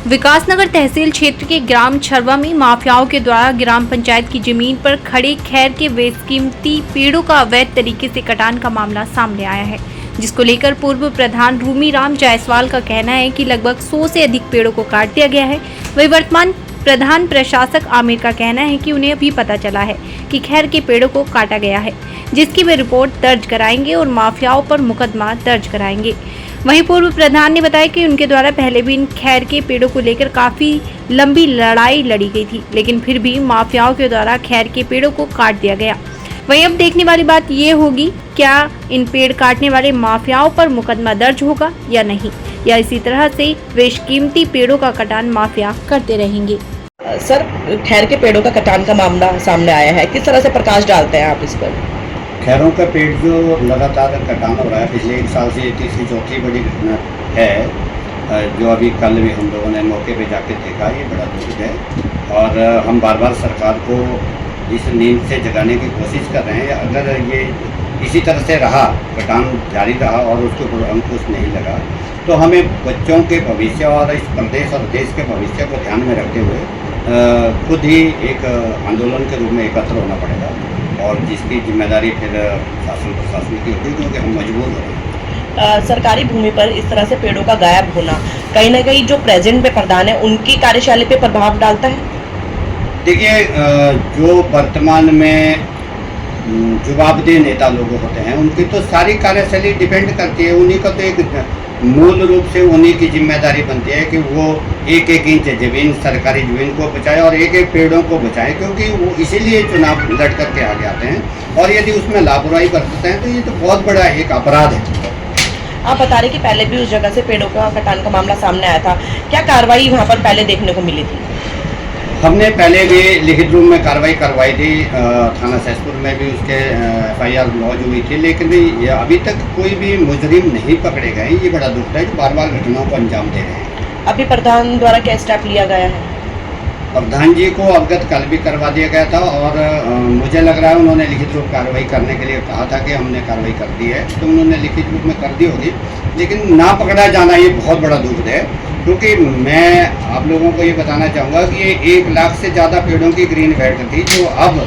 विकासनगर तहसील क्षेत्र के ग्राम छरवा में माफियाओं के द्वारा ग्राम पंचायत की जमीन पर खड़े खैर के बेशकीमती पेड़ों का अवैध तरीके से कटान का मामला सामने आया है, जिसको लेकर पूर्व प्रधान रूमीराम जायसवाल का कहना है कि लगभग 100 से अधिक पेड़ों को काट दिया गया है। वही वर्तमान प्रधान प्रशासक आमिर का कहना है कि उन्हें अभी पता चला है कि खैर के पेड़ों को काटा गया है, जिसकी वे रिपोर्ट दर्ज कराएंगे और माफियाओं पर मुकदमा दर्ज कराएंगे। वहीं पूर्व प्रधान ने बताया कि उनके द्वारा पहले भी इन खैर के पेड़ों को लेकर काफी लंबी लड़ाई लड़ी गई थी, लेकिन फिर भी माफियाओं के द्वारा खैर के पेड़ों को काट दिया गया। वहीं अब देखने वाली बात ये होगी, क्या इन पेड़ काटने वाले माफियाओं पर मुकदमा दर्ज होगा या नहीं, या इसी तरह से बेशकीमती पेड़ों का कटान माफिया करते रहेंगे। सर, खैर के पेड़ों का कटान का मामला सामने आया है, किस तरह से प्रकाश डालते हैं आप इस पर? खैरों का पेड़ जो लगातार कटान हो रहा है पिछले 1 साल से, तीसरी चौथी बड़ी घटना है जो अभी कल भी हम लोगों ने मौके पे जाके देखा। ये बड़ा दुखद है और हम बार बार सरकार को इस नींद से जगाने की कोशिश कर रहे हैं। अगर ये इसी तरह से रहा, कटान जारी रहा और उसके ऊपर अंकुश नहीं लगा, तो हमें बच्चों के भविष्य और इस प्रदेश और देश के भविष्य को ध्यान में रखते हुए खुद ही एक आंदोलन के रूप में एकत्र होना पड़ेगा और जिसकी जिम्मेदारी फिर शासन प्रशासन की होगी, क्योंकि हम मजबूर हो रहे हैं। सरकारी भूमि पर इस तरह से पेड़ों का गायब होना कहीं ना कहीं जो प्रेजेंट में प्रधान है उनकी कार्यशैली पे प्रभाव डालता है। देखिए, जो वर्तमान में जवाबदेह नेता लोग होते हैं उनकी तो सारी कार्यशैली डिपेंड करती है, उन्हीं का तो एक मूल रूप से उन्हीं की जिम्मेदारी बनती है कि वो एक एक इंच जमीन, सरकारी जमीन को बचाए और एक एक पेड़ों को बचाए, क्योंकि वो इसीलिए चुनाव लड़ करके आगे आते हैं। और यदि उसमें लापरवाही बरतते हैं तो ये तो बहुत बड़ा एक अपराध है। आप बता रहे कि पहले भी उस जगह से पेड़ों का कटान का मामला सामने आया था, क्या कार्रवाई वहाँ पर पहले देखने को मिली थी? हमने पहले भी लिखित रूप में कार्रवाई करवाई थी, थाना सहसपुर में भी उसके FIR लॉन्च हुई थी, लेकिन अभी तक कोई भी मुजरिम नहीं पकड़े गए। ये बड़ा दुख है कि बार बार घटनाओं को अंजाम दे रहे हैं। अभी प्रधान द्वारा क्या स्टेप लिया गया है? प्रधान जी को अवगत कल भी करवा दिया गया था और मुझे लग रहा है उन्होंने लिखित रूप कार्रवाई करने के लिए कहा था कि हमने कार्रवाई कर दी है, तो उन्होंने लिखित रूप में कर दी होगी। लेकिन ना पकड़ा जाना ये बहुत बड़ा दुख है, क्योंकि मैं आप लोगों को ये बताना चाहूँगा कि ये 1 लाख से ज़्यादा पेड़ों की ग्रीन बेल्ट थी जो अब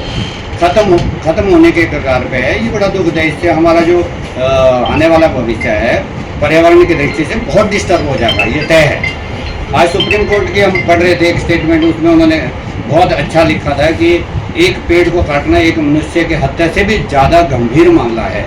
ख़त्म होने के कगार पे है। ये बड़ा दुख है। इससे हमारा जो आने वाला भविष्य है पर्यावरण की दृष्टि से बहुत डिस्टर्ब हो जाएगा, ये तय है। आज सुप्रीम कोर्ट के हम पढ़ रहे थे एक स्टेटमेंट, उसमें उन्होंने बहुत अच्छा लिखा था कि एक पेड़ को काटना एक मनुष्य के हत्या से भी ज़्यादा गंभीर मामला है,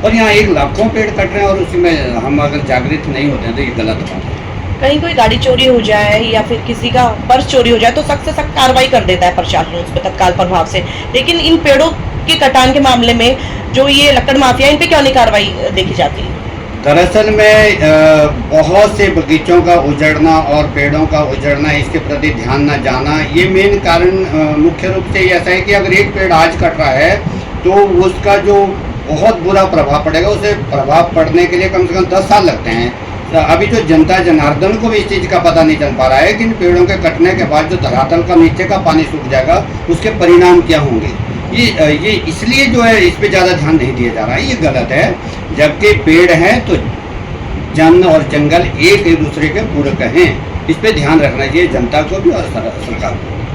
और यहाँ 1 लाखों पेड़ कट रहे हैं और उसी में हम अगर जागृत नहीं होते हैं तो ये गलत बात है। कहीं कोई गाड़ी चोरी हो जाए या फिर किसी का पर्स चोरी हो जाए तो सख्त से सख्त कार्रवाई कर देता है प्रशासन उस पर तत्काल प्रभाव से, लेकिन इन पेड़ों के कटान के मामले में जो ये लकड़ माफिया, इन पे क्यों नहीं कार्रवाई देखी जाती है? दरअसल में बहुत से बगीचों का उजड़ना और पेड़ों का उजड़ना, इसके प्रति ध्यान न जाना, ये मेन कारण मुख्य रूप से ऐसा है कि अगर एक पेड़ आज कट रहा है तो उसका जो बहुत बुरा प्रभाव पड़ेगा, उसे प्रभाव पड़ने के लिए कम से कम 10 साल लगते हैं। तो अभी जो जनता जनार्दन को भी इस चीज़ का पता नहीं चल पा रहा है कि इन पेड़ों के कटने के बाद जो धरातल का नीचे का पानी सूख जाएगा उसके परिणाम क्या होंगे। ये इसलिए जो है इस पे ज़्यादा ध्यान नहीं दिया जा रहा है, ये गलत है। जबकि पेड़ हैं तो जन और जंगल एक दूसरे के पूरक हैं, इस पे ध्यान रखना चाहिए जनता को भी और सरकार को।